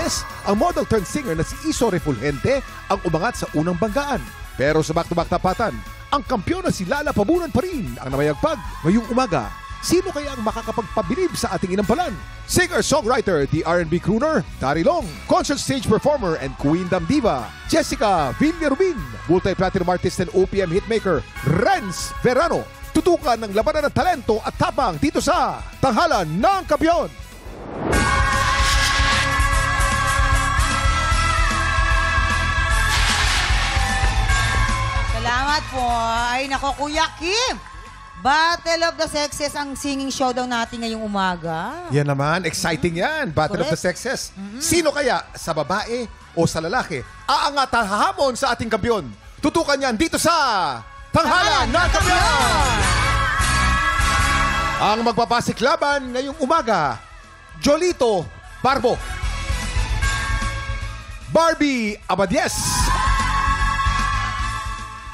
Martes, ang model-turned-singer na si Iso Refulgente ang umangat sa unang banggaan. Pero sa back-to-back tapatan, ang kampiyon na si Lala Pabunan pa rin ang namayagpag ngayong umaga. Sino kaya ang makakapagpabilib sa ating inampalan? Singer-songwriter, the R&B crooner, Dari Long, concert stage performer and Queendom Diva, Jessica Villarubin, multi-platinum artist and OPM hitmaker, Renz Verano. Tutukan ng labanan ng talento at tapang dito sa Tanghalan ng Kampiyon. Salamat po. Ay, nako, Kuya Kim. Battle of the Sexes ang singing show daw natin ngayong umaga. Yan naman, exciting yan. Battle of the Sexes. Sino kaya, sa babae o sa lalaki, aangat ang hahamon sa ating kampiyon? Tutukan yan dito sa Tanghalan ng Kampiyon! Ang magpapasiklaban ngayong umaga, Jolito Barbo, Barbie Abadies.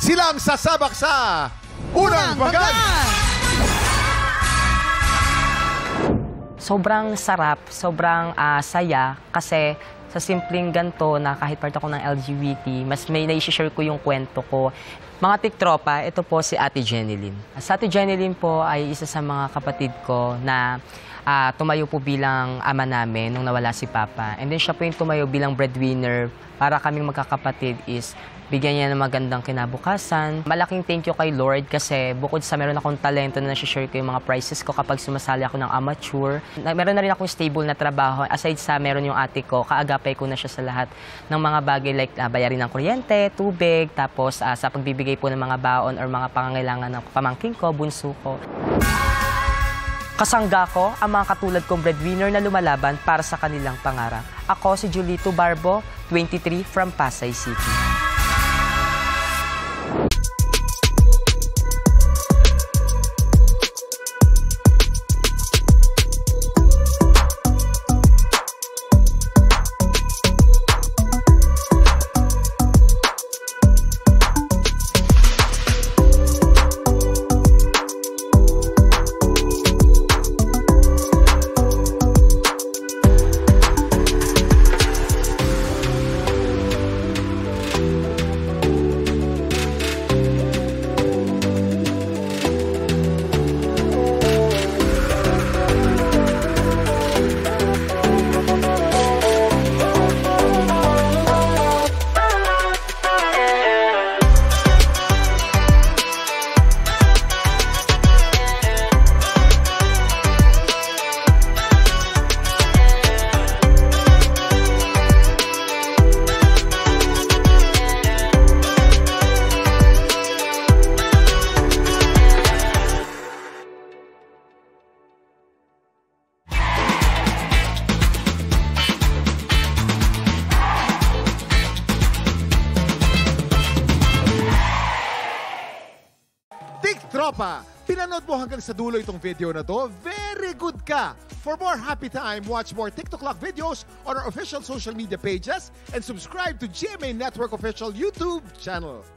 Silang sasabak sa unang banggan. Sobrang sarap, sobrang saya kasi sa simpleng ganito na kahit part ako ng LGBT, mas may naishishare ko yung kwento ko. Mga tiktropa, ito po si Ate Jeneline. Sa Ate Jeneline po ay isa sa mga kapatid ko na tumayo po bilang ama namin nung nawala si Papa. And then siya po yung tumayo bilang breadwinner para kaming magkakapatid is bigyan niya ng magandang kinabukasan. Malaking thank you kay Lord kasi bukod sa meron akong talento na nasi-share ko yung mga prices ko kapag sumasali ako ng amateur. Meron na rin akong stable na trabaho. Aside sa meron yung ate ko, kaagapay ko na siya sa lahat ng mga bagay like bayarin ng kuryente, tubig, tapos sa pagbibigay po ng mga baon or mga pangangailangan ng pamangkin ko, bunso ko. Kasangga ko ang mga katulad kong breadwinner na lumalaban para sa kanilang pangarap. Ako si Jolito Barbo, 23 from Pasay City. Tropa, pinanood mo hanggang sa dulo itong video na to? Very good ka! For more happy time, watch more TikTok Lock videos on our official social media pages and subscribe to GMA Network official YouTube channel.